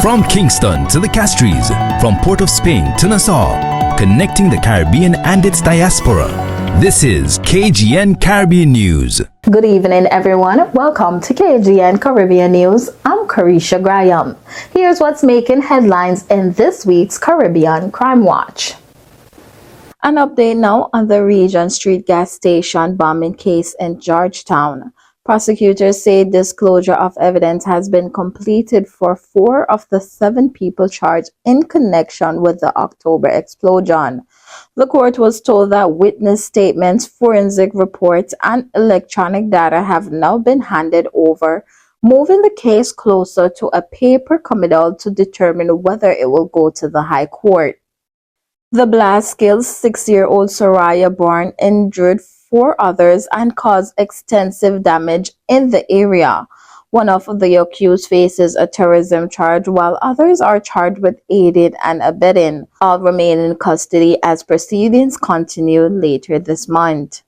From Kingston to the Castries, from Port of Spain to Nassau, connecting the Caribbean and its diaspora. This is KGN Caribbean News. Good evening, everyone. Welcome to KGN Caribbean News. I'm Carisha Graham. Here's what's making headlines in this week's Caribbean Crime Watch. An update now on the Regent Street gas station bombing case in Georgetown. Prosecutors say disclosure of evidence has been completed for 4 of the 7 people charged in connection with the October explosion. The court was told that witness statements, forensic reports, and electronic data have now been handed over, moving the case closer to a paper committal to determine whether it will go to the High Court. The blast killed 6-year-old Soraya Bourne, injured 4 others, and caused extensive damage in the area. One of the accused faces a terrorism charge, while others are charged with aiding and abetting. All remain in custody as proceedings continue later this month.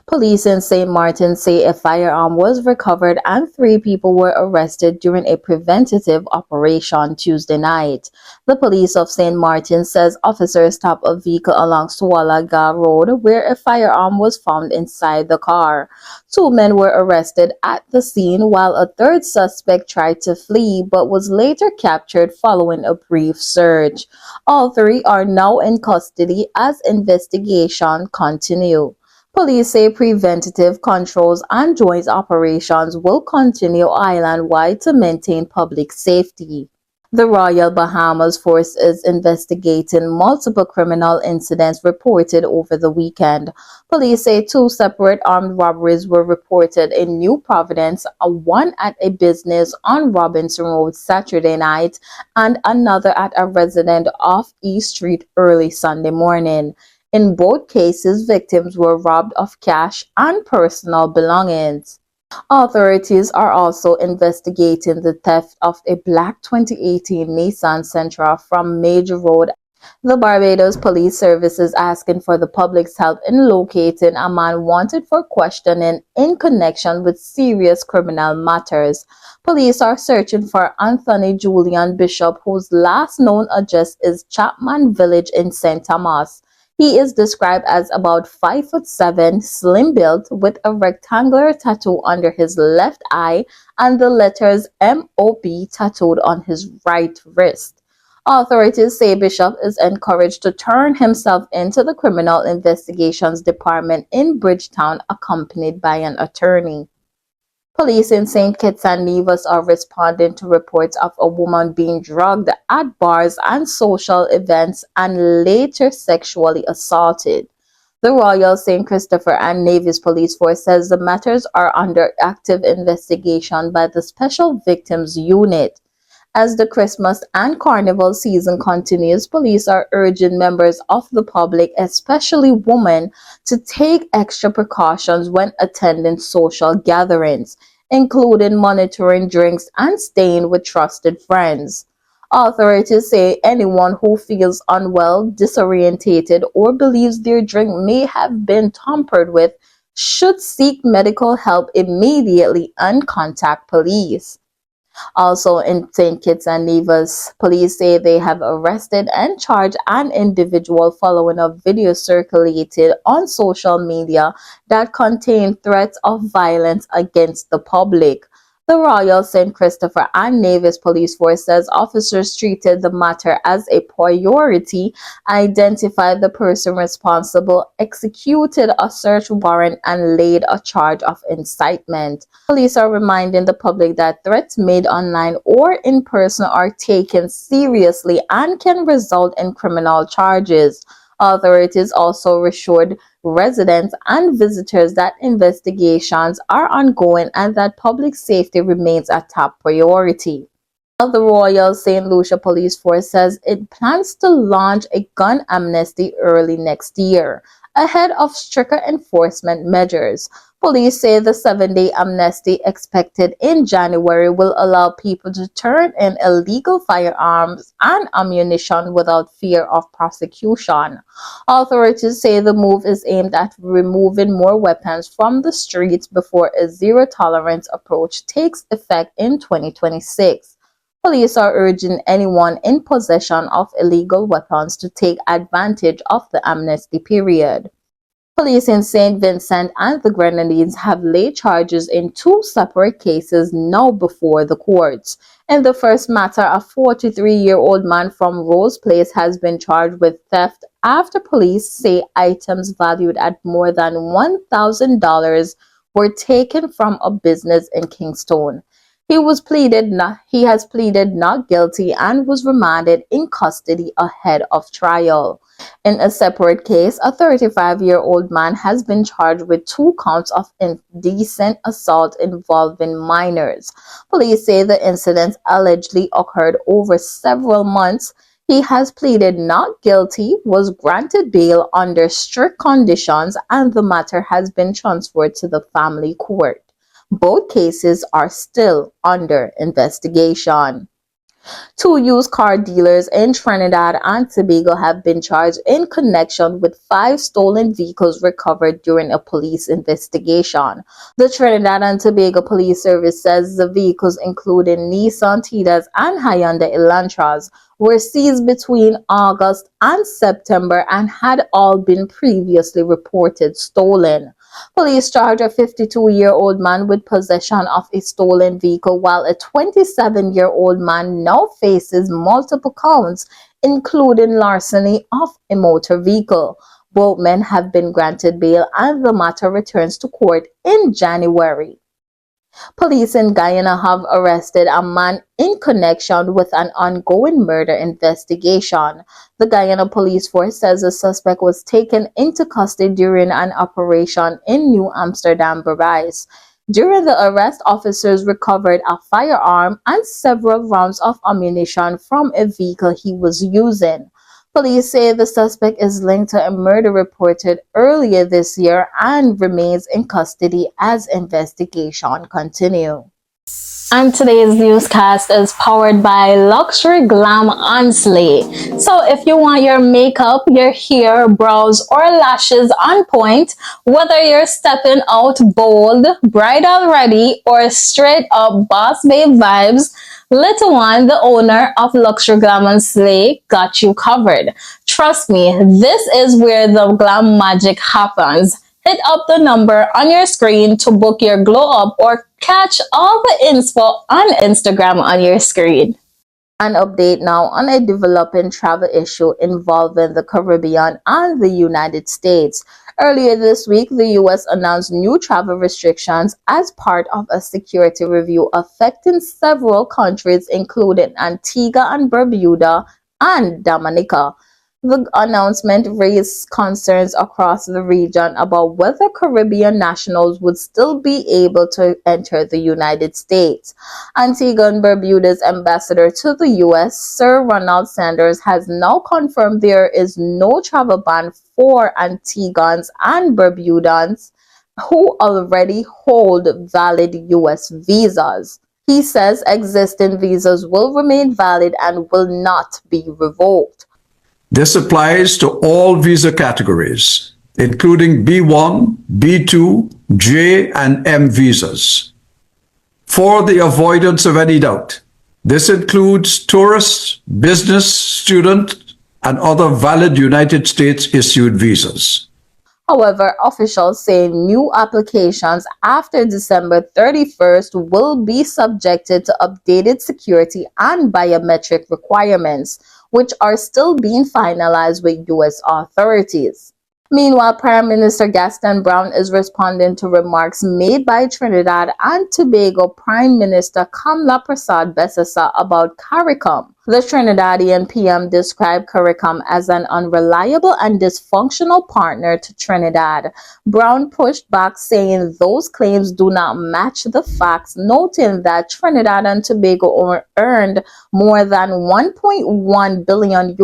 Police in Sint Maarten say a firearm was recovered and 3 people were arrested during a preventative operation Tuesday night. The police of Sint Maarten says officers stopped a vehicle along Swalaga Road where a firearm was found inside the car. 2 men were arrested at the scene while a 3rd suspect tried to flee but was later captured following a brief search. All 3 are now in custody as investigation continue. Police say preventative controls and joint operations will continue island-wide to maintain public safety. The Royal Bahamas Force is investigating multiple criminal incidents reported over the weekend. Police say 2 separate armed robberies were reported in New Providence, one at a business on Robinson Road Saturday night and another at a residence off East Street early Sunday morning. In both cases, victims were robbed of cash and personal belongings. Authorities are also investigating the theft of a black 2018 Nissan Sentra from Major Road. The Barbados Police Service is asking for the public's help in locating a man wanted for questioning in connection with serious criminal matters. Police are searching for Anthony Julian Bishop, whose last known address is Chapman Village in St. Thomas. He is described as about 5'7", slim-built, with a rectangular tattoo under his left eye and the letters MOB tattooed on his right wrist. Authorities say Bishop is encouraged to turn himself into the Criminal Investigations Department in Bridgetown, accompanied by an attorney. Police in St. Kitts and Nevis are responding to reports of a woman being drugged at bars and social events and later sexually assaulted. The Royal St. Christopher and Nevis Police Force says the matters are under active investigation by the Special Victims Unit. As the Christmas and Carnival season continues, police are urging members of the public, especially women, to take extra precautions when attending social gatherings, including monitoring drinks and staying with trusted friends. Authorities say anyone who feels unwell, disorientated, or believes their drink may have been tampered with should seek medical help immediately and contact police. Also in St. Kitts and Nevis, police say they have arrested and charged an individual following a video circulated on social media that contained threats of violence against the public. The Royal St. Christopher and Nevis Police Force says officers treated the matter as a priority, identified the person responsible, executed a search warrant, and laid a charge of incitement. Police are reminding the public that threats made online or in person are taken seriously and can result in criminal charges. Authorities also assured residents and visitors that investigations are ongoing and that public safety remains a top priority. The Royal St. Lucia Police Force says it plans to launch a gun amnesty early next year, ahead of stricter enforcement measures. Police say the 7-day amnesty expected in January will allow people to turn in illegal firearms and ammunition without fear of prosecution. Authorities say the move is aimed at removing more weapons from the streets before a zero-tolerance approach takes effect in 2026. Police are urging anyone in possession of illegal weapons to take advantage of the amnesty period. Police in St. Vincent and the Grenadines have laid charges in two separate cases now before the courts. In the first matter, a 43-year-old man from Rose Place has been charged with theft after police say items valued at more than $1,000 were taken from a business in Kingston. He has pleaded not guilty and was remanded in custody ahead of trial. In a separate case, a 35-year-old man has been charged with 2 counts of indecent assault involving minors. Police say the incidents allegedly occurred over several months. He has pleaded not guilty, was granted bail under strict conditions, and the matter has been transferred to the family court. Both cases are still under investigation. 2 used car dealers in Trinidad and Tobago have been charged in connection with 5 stolen vehicles recovered during a police investigation. The Trinidad and Tobago Police Service says the vehicles, including Nissan Tidas and Hyundai Elantras, were seized between August and September and had all been previously reported stolen. Police charge a 52-year-old man with possession of a stolen vehicle, while a 27-year-old man now faces multiple counts, including larceny of a motor vehicle. Both men have been granted bail and the matter returns to court in January. Police in Guyana have arrested a man in connection with an ongoing murder investigation. The Guyana Police Force says the suspect was taken into custody during an operation in New Amsterdam, Barbados. During the arrest, officers recovered a firearm and several rounds of ammunition from a vehicle he was using. Police say the suspect is linked to a murder reported earlier this year and remains in custody as investigation continues. And today's newscast is powered by Luxury Glam on Slay. So if you want your makeup, your hair, brows, or lashes on point, whether you're stepping out bold, bridal ready, or straight up boss babe vibes, Little One, the owner of Luxury Glam on Slay, got you covered. Trust me, this is where the glam magic happens. Hit up the number on your screen to book your glow up or catch all the info on Instagram on your screen. An update now on a developing travel issue involving the Caribbean and the United States. Earlier this week, the U.S. announced new travel restrictions as part of a security review affecting several countries, including Antigua and Barbuda and Dominica. The announcement raised concerns across the region about whether Caribbean nationals would still be able to enter the United States. Antigua and Barbuda's ambassador to the U.S., Sir Ronald Sanders, has now confirmed there is no travel ban for Antiguans and Barbudans who already hold valid U.S. visas. He says existing visas will remain valid and will not be revoked. This applies to all visa categories, including B1, B2, J, and M visas. For the avoidance of any doubt, this includes tourists, business, student, and other valid United States issued visas. However, officials say new applications after December 31st will be subjected to updated security and biometric requirements, which are still being finalized with U.S. authorities. Meanwhile, Prime Minister Gaston Brown is responding to remarks made by Trinidad and Tobago Prime Minister Kamla Persad-Bessasa about CARICOM. The Trinidadian PM described CARICOM as an unreliable and dysfunctional partner to Trinidad. Brown pushed back, saying those claims do not match the facts, noting that Trinidad and Tobago earned more than $1.1 billion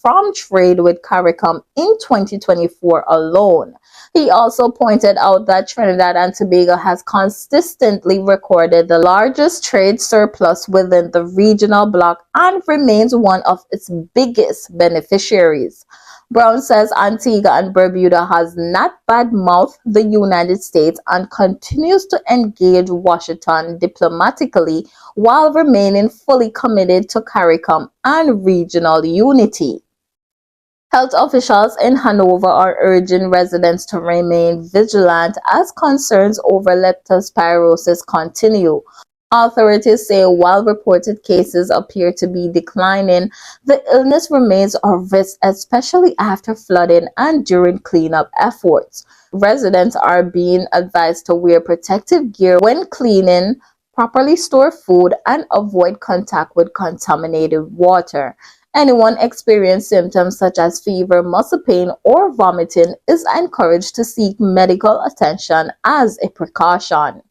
from trade with CARICOM in 2024 alone. He also pointed out that Trinidad and Tobago has consistently recorded the largest trade surplus within the regional bloc and remains one of its biggest beneficiaries. Brown says Antigua and Barbuda has not badmouthed the United States and continues to engage Washington diplomatically while remaining fully committed to CARICOM and regional unity. Health officials in Hanover are urging residents to remain vigilant as concerns over leptospirosis continue. Authorities say while reported cases appear to be declining, the illness remains a risk, especially after flooding and during cleanup efforts. Residents are being advised to wear protective gear when cleaning, properly store food, and avoid contact with contaminated water. Anyone experiencing symptoms such as fever, muscle pain, or vomiting is encouraged to seek medical attention as a precaution.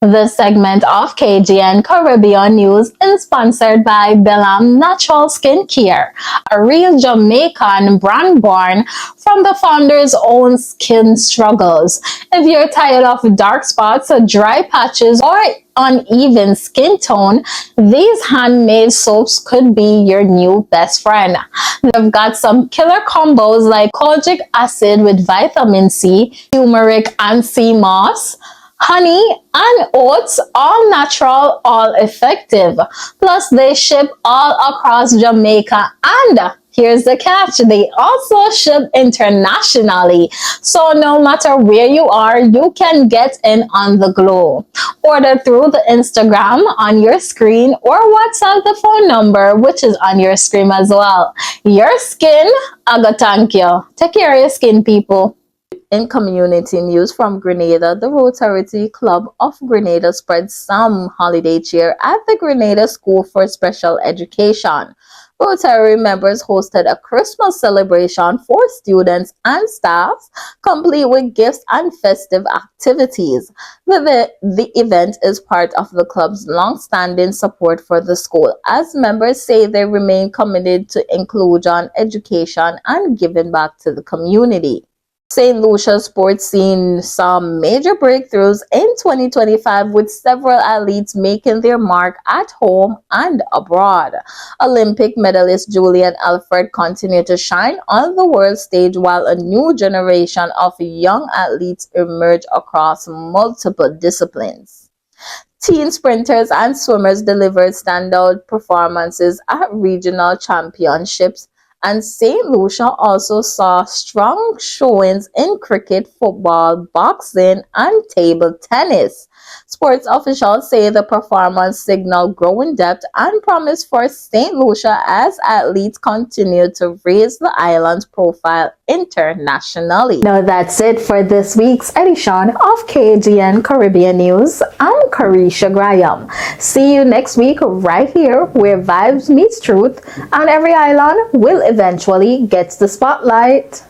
This segment of KGN Caribbean News is sponsored by Bellam Natural Skincare, a real Jamaican brand born from the founder's own skin struggles. If you're tired of dark spots, dry patches, or uneven skin tone, these handmade soaps could be your new best friend. They've got some killer combos like kojic acid with vitamin C, turmeric and sea moss, honey and oats, all natural, all effective. Plus, they ship all across Jamaica, and here's the catch, they also ship internationally. So no matter where you are, you can get in on the glow. Order through the Instagram on your screen or WhatsApp the phone number, which is on your screen as well. Your skin, I go thank you. Take care of your skin, people. In community news from Grenada, the Rotary Club of Grenada spread some holiday cheer at the Grenada School for Special Education. Rotary members hosted a Christmas celebration for students and staff, complete with gifts and festive activities. The event is part of the club's long-standing support for the school, as members say they remain committed to inclusion, education, and giving back to the community. St. Lucia's sports seen some major breakthroughs in 2025, with several athletes making their mark at home and abroad. Olympic medalist Julian Alfred continued to shine on the world stage, while a new generation of young athletes emerged across multiple disciplines. Teen sprinters and swimmers delivered standout performances at regional championships, and St. Lucia also saw strong showings in cricket, football, boxing, and table tennis. Sports officials say the performance signaled growing depth and promise for St. Lucia as athletes continue to raise the island's profile internationally. Now that's it for this week's edition of KGN Caribbean News. I'm Carisha Graham. See you next week right here where vibes meets truth and every island will eventually get the spotlight.